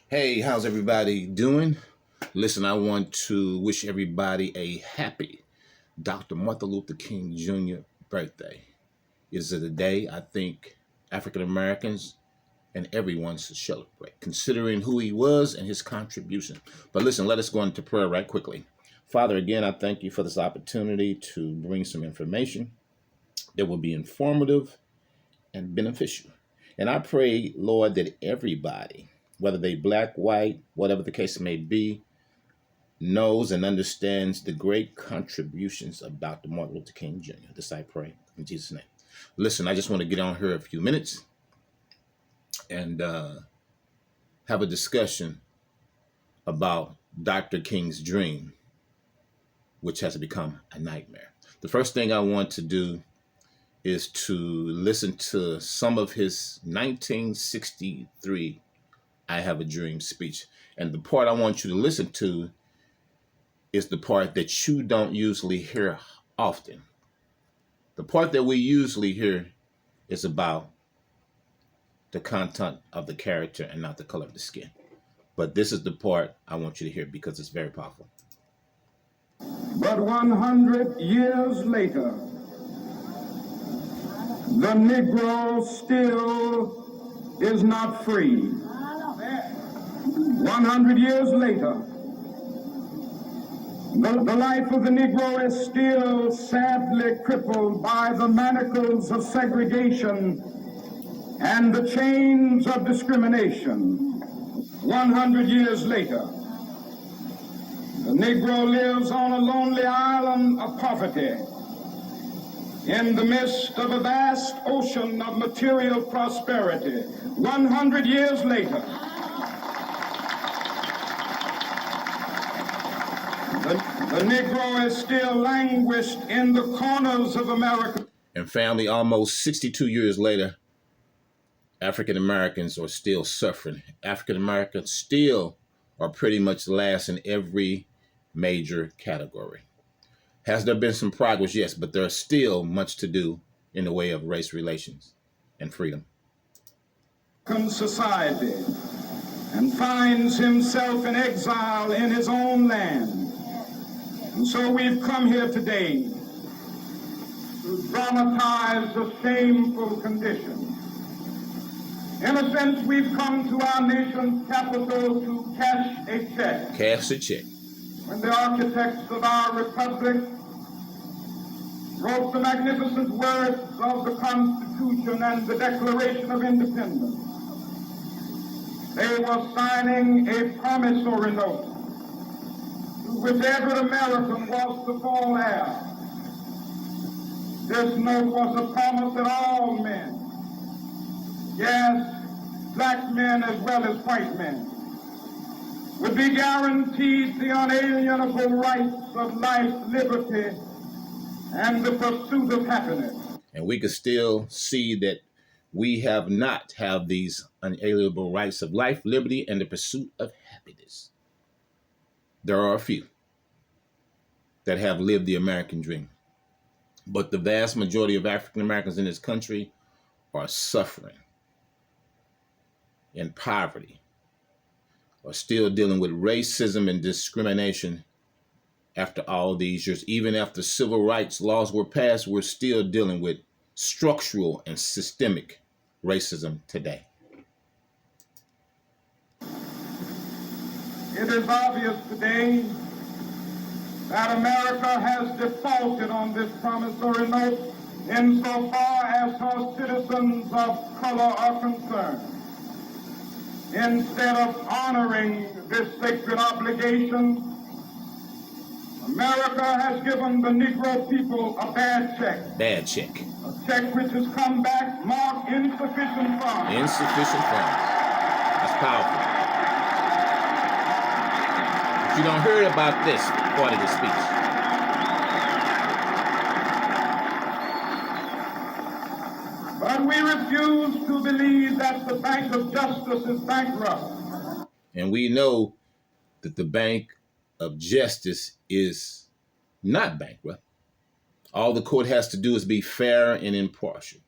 Hey, how's everybody doing? Listen, I want to wish everybody a happy Dr. Martin Luther King Jr. birthday. Is it a day I think African Americans and everyone should celebrate, considering who he was and his contribution. But listen, let us go into prayer right quickly. Father, again, I thank you for this opportunity to bring some information that will be informative and beneficial. And I pray, Lord, that everybody, whether they black, white, whatever the case may be, knows and understands the great contributions of Dr. Martin Luther King Jr. This I pray in Jesus' name. Listen, I just want to get on here a few minutes and have a discussion about Dr. King's dream, which has become a nightmare. The first thing I want to do is to listen to some of his 1963 I Have a Dream speech. And the part I want you to listen to is the part that you don't usually hear often. The part that we usually hear is about the content of the character and not the color of the skin. But this is the part I want you to hear because it's very powerful. But 100 years later, the Negro still is not free. 100 years later, the life of the Negro is still sadly crippled by the manacles of segregation and the chains of discrimination. 100 years later, the Negro lives on a lonely island of poverty in the midst of a vast ocean of material prosperity. 100 years later, the Negro is still languished in the corners of America. And family, almost 62 years later, African Americans are still suffering. African Americans still are pretty much last in every major category. Has there been some progress? Yes, but there's still much to do in the way of race relations and freedom. Society and finds himself in exile in his own land. And so we've come here today to dramatize the shameful condition. In a sense, we've come to our nation's capital to cash a check. Cash a check. When the architects of our republic wrote the magnificent words of the Constitution and the Declaration of Independence, they were signing a promissory note to which every American was to fall heir. This note was a promise that all men, yes, black men as well as white men, would be guaranteed the unalienable rights of life, liberty, and the pursuit of happiness. And we could still see that we have not have these unalienable rights of life, liberty, and the pursuit of happiness. There are a few that have lived the American dream. But the vast majority of African Americans in this country are suffering in poverty, are still dealing with racism and discrimination after all these years. Even after civil rights laws were passed, we're still dealing with structural and systemic racism today. It is obvious today that America has defaulted on this promissory note insofar as her citizens of color are concerned. Instead of honoring this sacred obligation, America has given the Negro people a bad check. Bad check. A check which has come back marked insufficient funds. Insufficient funds. That's powerful. But you don't hear about this part of the speech. But we refuse to believe that the Bank of Justice is bankrupt. And we know that the Bank of Justice is not bankrupt. All the court has to do is be fair and impartial.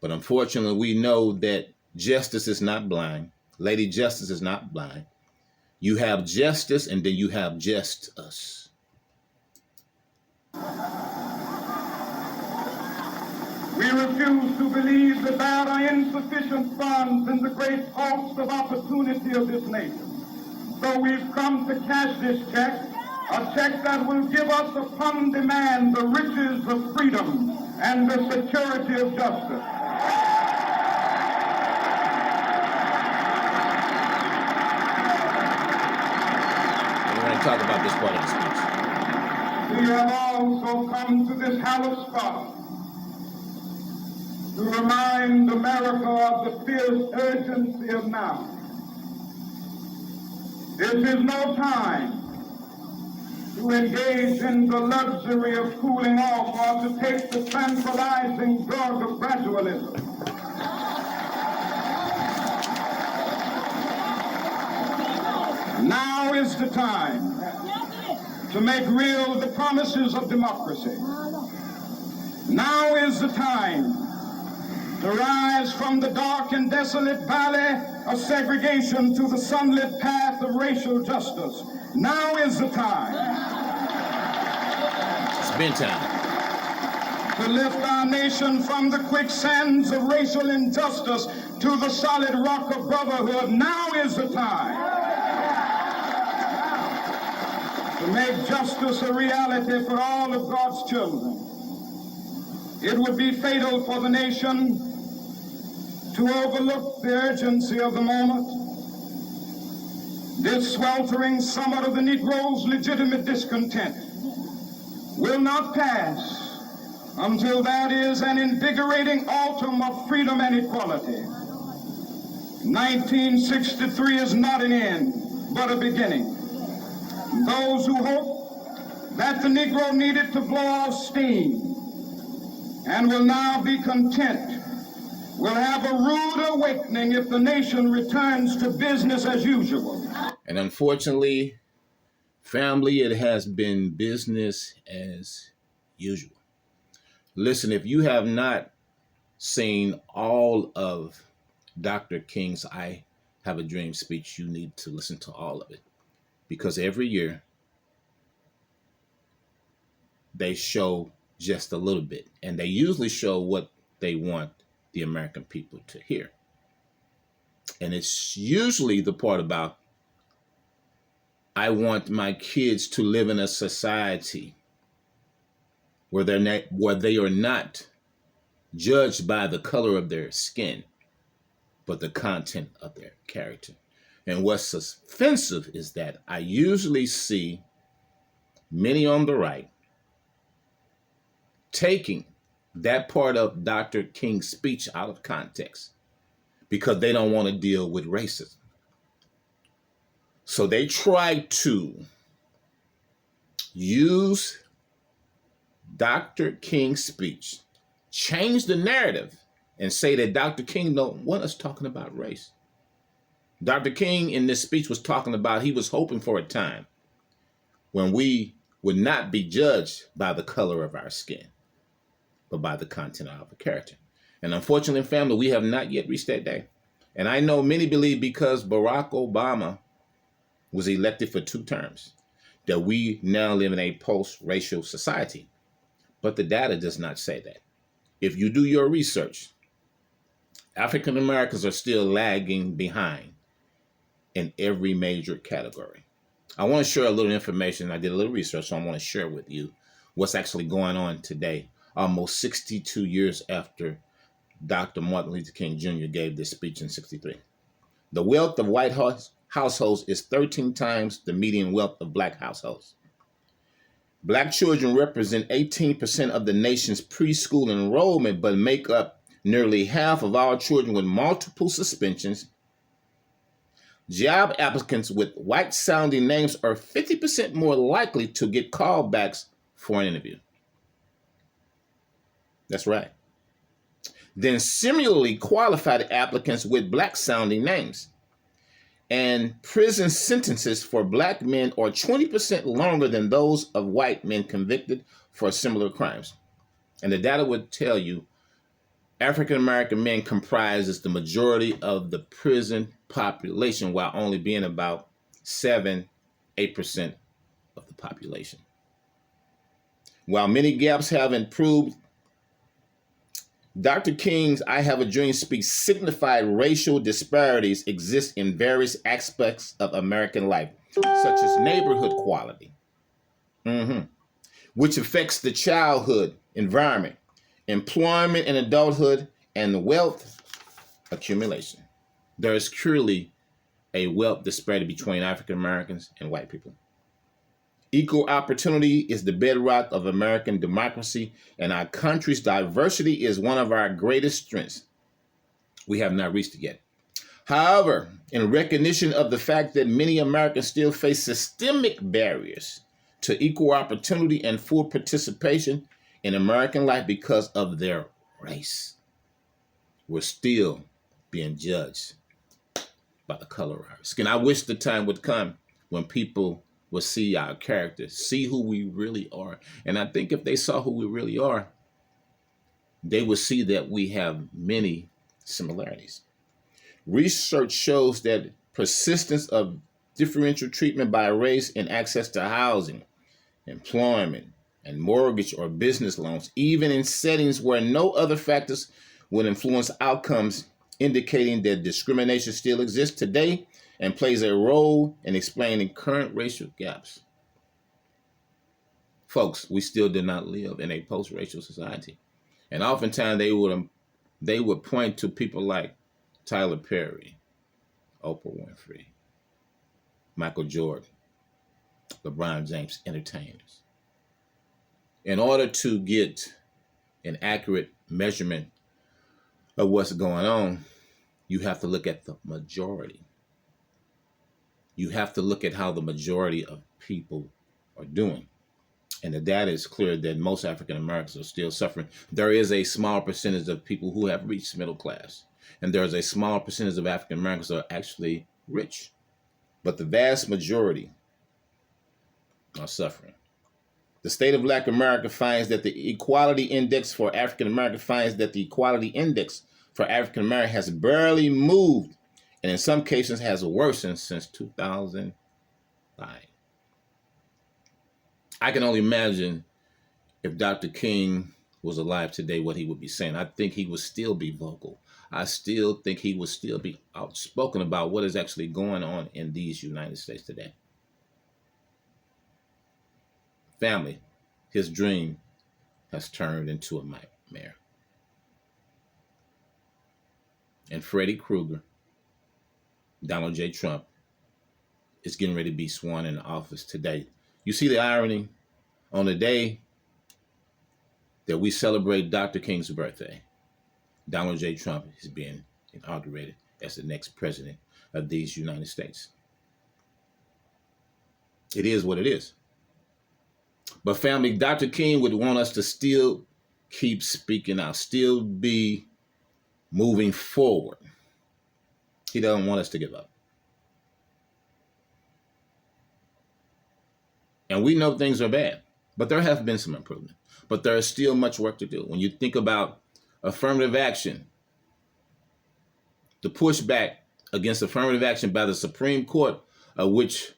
But unfortunately, we know that justice is not blind. Lady Justice is not blind. You have justice, and then you have just us. We refuse to believe that there are insufficient funds in the great cost of opportunity of this nation. So we've come to cash this check, a check that will give us upon demand the riches of freedom and the security of justice. We're going to talk about this part of the speech. We have also come to this hallowed spot to remind America of the fierce urgency of now. This is no time to engage in the luxury of cooling off or to take the tranquilizing drug of gradualism. Now is the time to make real the promises of democracy. Now is the time to rise from the dark and desolate valley of segregation to the sunlit path of racial justice. Now is the time. It's been time. To lift our nation from the quicksands of racial injustice to the solid rock of brotherhood. Now is the time. To make justice a reality for all of God's children. It would be fatal for the nation to overlook the urgency of the moment. This sweltering summit of the Negro's legitimate discontent will not pass until that is an invigorating autumn of freedom and equality. 1963 is not an end, but a beginning. Those who hope that the Negro needed to blow off steam and will now be content will have a rude awakening if the nation returns to business as usual. And unfortunately, family, it has been business as usual. Listen, if you have not seen all of Dr. King's I Have a Dream speech, you need to listen to all of it. Because every year, they show just a little bit. And they usually show what they want the American people to hear. And it's usually the part about, I want my kids to live in a society where they are not judged by the color of their skin, but the content of their character. And what's offensive is that I usually see many on the right taking that part of Dr. King's speech out of context because they don't want to deal with racism. So they try to use Dr. King's speech, change the narrative, and say that Dr. King don't want us talking about race. Dr. King in this speech was talking about he was hoping for a time when we would not be judged by the color of our skin, but by the content of our character. And unfortunately, family, we have not yet reached that day. And I know many believe because Barack Obama was elected for 2 terms, that we now live in a post-racial society. But the data does not say that. If you do your research, African Americans are still lagging behind in every major category. I want to share a little information. I did a little research, so I want to share with you what's actually going on today, almost 62 years after Dr. Martin Luther King Jr. gave this speech in 1963. The wealth of white households is 13 times the median wealth of black households. Black children represent 18% of the nation's preschool enrollment, but make up nearly half of all children with multiple suspensions. Job applicants with white-sounding names are 50% more likely to get callbacks for an interview. That's right. Then similarly qualified applicants with black-sounding names. And prison sentences for black men are 20% longer than those of white men convicted for similar crimes. And the data would tell you African American men comprises the majority of the prison population, while only being about 7-8% of the population. While many gaps have improved, Dr. King's I Have a Dream speech signified racial disparities exist in various aspects of American life, such as neighborhood quality, which affects the childhood environment, employment and adulthood, and wealth accumulation. There is clearly a wealth disparity between African Americans and white people. Equal opportunity is the bedrock of American democracy, and our country's diversity is one of our greatest strengths. We have not reached it yet. However, in recognition of the fact that many Americans still face systemic barriers to equal opportunity and full participation in American life because of their race, we're still being judged by the color of our skin. I wish the time would come when people will see our character, see who we really are. And I think if they saw who we really are, they would see that we have many similarities. Research shows that persistence of differential treatment by race in access to housing, employment, and mortgage or business loans, even in settings where no other factors would influence outcomes, indicating that discrimination still exists today and plays a role in explaining current racial gaps. Folks, we still do not live in a post-racial society. And oftentimes they would point to people like Tyler Perry, Oprah Winfrey, Michael Jordan, LeBron James, entertainers. In order to get an accurate measurement of what's going on, you have to look at the majority. You have to look at how the majority of people are doing. And the data is clear that most African Americans are still suffering. There is a small percentage of people who have reached middle class. And there is a small percentage of African Americans who are actually rich. But the vast majority are suffering. The state of Black America finds that the equality index for African Americans has barely moved, and in some cases has worsened since 2005. I can only imagine if Dr. King was alive today, what he would be saying. I think he would still be vocal. I still think he would still be outspoken about what is actually going on in these United States today. Family, his dream has turned into a nightmare. And Freddy Krueger, Donald J. Trump, is getting ready to be sworn in office today. You see the irony? On the day that we celebrate Dr. King's birthday, Donald J. Trump is being inaugurated as the next president of these United States. It is what it is. But family, Dr. King would want us to still keep speaking out, still be moving forward. He doesn't want us to give up. And we know things are bad, but there have been some improvement. But there is still much work to do. When you think about affirmative action, the pushback against affirmative action by the Supreme Court, of which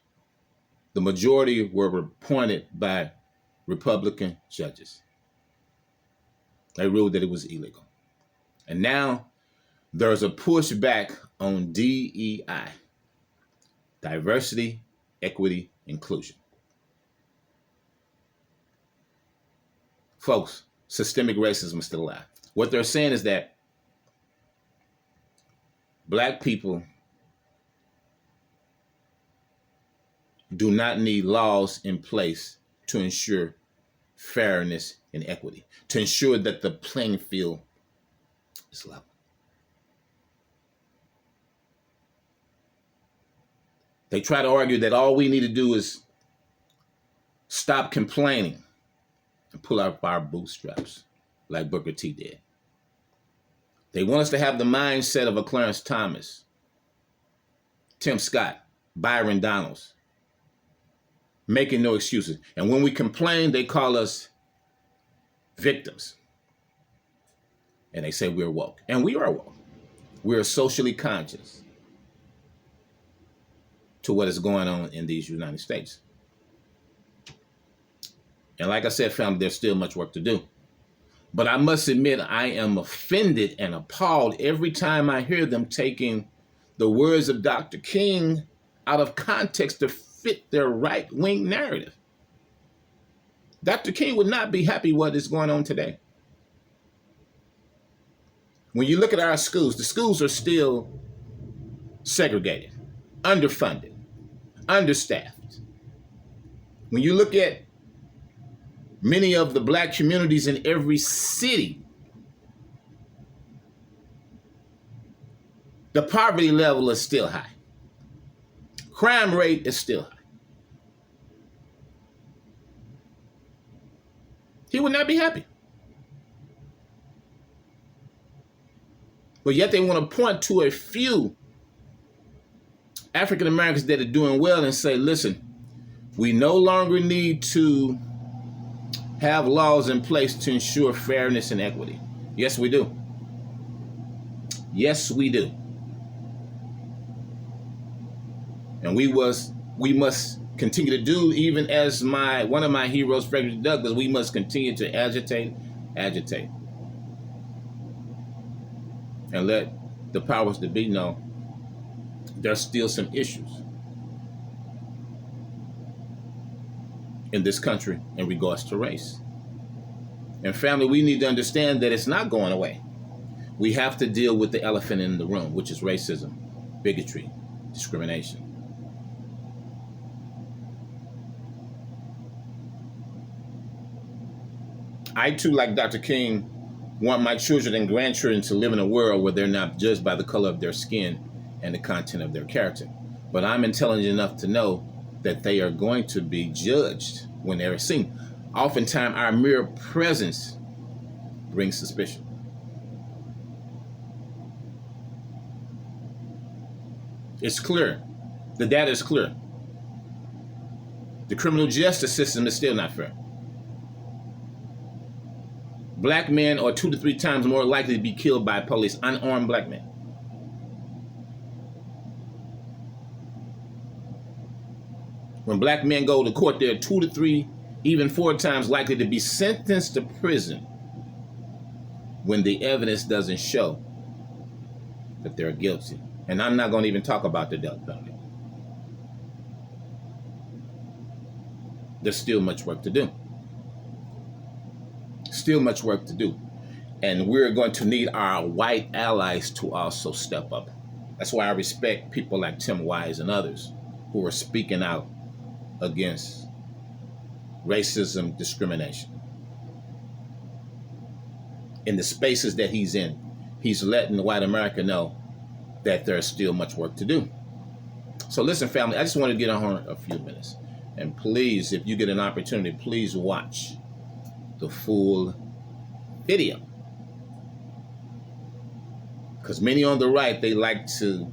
the majority were appointed by Republican judges. They ruled that it was illegal. And now there's a pushback on DEI, diversity, equity, inclusion. Folks, systemic racism is still alive. What they're saying is that Black people do not need laws in place to ensure fairness and equity, to ensure that the playing field is level. They try to argue that all we need to do is stop complaining and pull up our bootstraps like Booker T did. They want us to have the mindset of a Clarence Thomas, Tim Scott, Byron Donalds, making no excuses. And when we complain, they call us victims. And they say we're woke. And we are woke. We're socially conscious to what is going on in these United States. And like I said, family, there's still much work to do. But I must admit, I am offended and appalled every time I hear them taking the words of Dr. King out of context to fit their right-wing narrative. Dr. King would not be happy what is going on today. When you look at our schools, the schools are still segregated, underfunded, understaffed. When you look at many of the black communities in every city, the poverty level is still high. Crime rate is still high. He would not be happy. But yet they want to point to a few African Americans that are doing well and say, listen, we no longer need to have laws in place to ensure fairness and equity. Yes, we do. Yes, we do. And we must continue to do, even as one of my heroes, Frederick Douglass, we must continue to agitate, and let the powers that be know there's still some issues in this country in regards to race. And family, we need to understand that it's not going away. We have to deal with the elephant in the room, which is racism, bigotry, discrimination. I too, like Dr. King, want my children and grandchildren to live in a world where they're not judged by the color of their skin and the content of their character. But I'm intelligent enough to know that they are going to be judged when they're seen. Oftentimes, our mere presence brings suspicion. It's clear. The data is clear. The criminal justice system is still not fair. Black men are 2 to 3 times more likely to be killed by police, unarmed black men. When black men go to court, they're 2 to 3, even 4 times likely to be sentenced to prison when the evidence doesn't show that they're guilty. And I'm not going to even talk about the death penalty. There's still much work to do. Still much work to do. And we're going to need our white allies to also step up. That's why I respect people like Tim Wise and others who are speaking out against racism, discrimination. In the spaces that he's in, he's letting white America know that there's still much work to do. So listen, family, I just want to get on a few minutes. And please, if you get an opportunity, please watch the full video. Because many on the right, they like to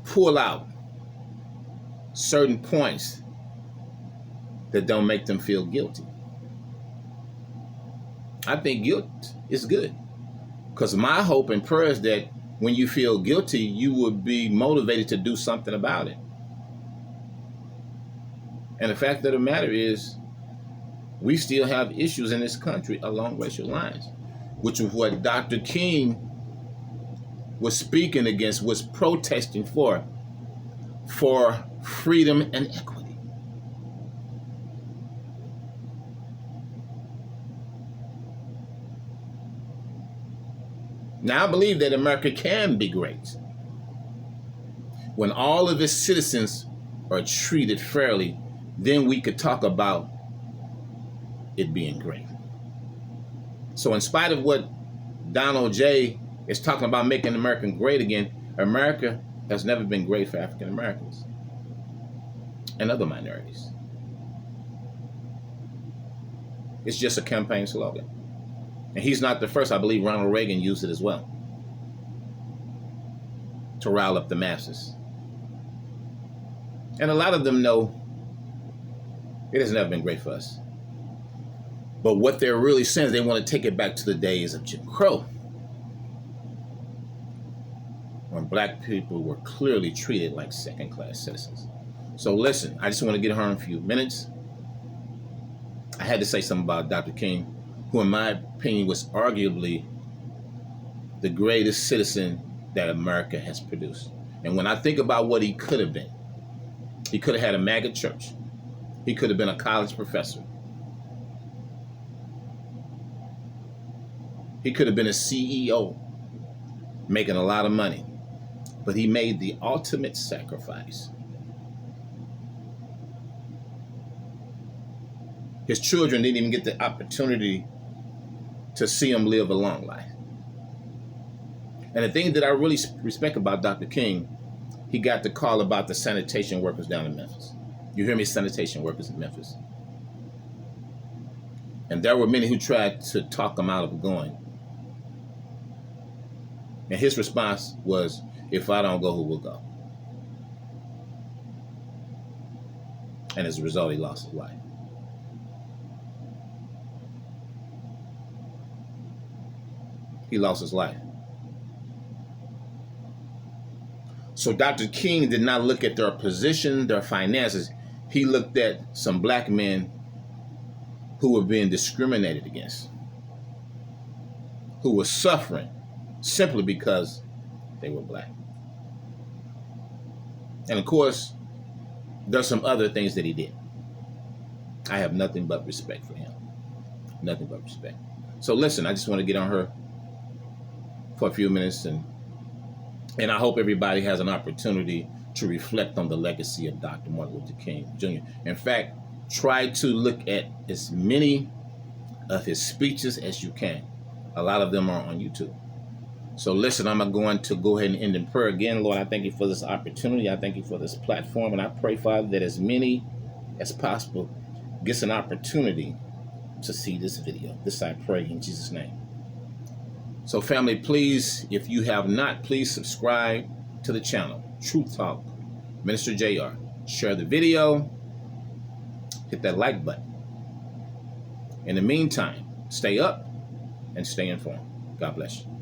pull out certain points that don't make them feel guilty. I think guilt is good. Because my hope and prayer is that when you feel guilty, you will be motivated to do something about it. And the fact of the matter is, we still have issues in this country along racial lines, which is what Dr. King was speaking against, was protesting for freedom and equity. Now, I believe that America can be great when all of its citizens are treated fairly. Then we could talk about it being great. So in spite of what Donald J. is talking about making America great again, America has never been great for African Americans and other minorities. It's just a campaign slogan. And he's not the first. I believe Ronald Reagan used it as well to rile up the masses. And a lot of them know it has never been great for us. But what they're really saying is they want to take it back to the days of Jim Crow, when black people were clearly treated like second-class citizens. So listen, I just want to get her in a few minutes. I had to say something about Dr. King, who in my opinion was arguably the greatest citizen that America has produced. And when I think about what he could have been, he could have had a MAGA church. He could have been a college professor. He could have been a CEO, making a lot of money. But he made the ultimate sacrifice. His children didn't even get the opportunity to see him live a long life. And the thing that I really respect about Dr. King, he got the call about the sanitation workers down in Memphis. You hear me, sanitation workers in Memphis. And there were many who tried to talk him out of going. And his response was, if I don't go, who will go? And as a result, he lost his life. He lost his life. So Dr. King did not look at their position, their finances. He looked at some black men who were being discriminated against, who were suffering simply because they were black. And of course, there's some other things that he did. I have nothing but respect for him. Nothing but respect. So listen, I just want to get on her for a few minutes, and I hope everybody has an opportunity to reflect on the legacy of Dr. Martin Luther King Jr. In fact, try to look at as many of his speeches as you can. A lot of them are on YouTube. So listen, I'm going to go ahead and end in prayer again. Lord, I thank you for this opportunity. I thank you for this platform. And I pray, Father, that as many as possible gets an opportunity to see this video. This I pray in Jesus' name. So family, please, if you have not, please subscribe to the channel, Truth Talk, Minister JR. Share the video, hit that like button. In the meantime, stay up and stay informed. God bless you.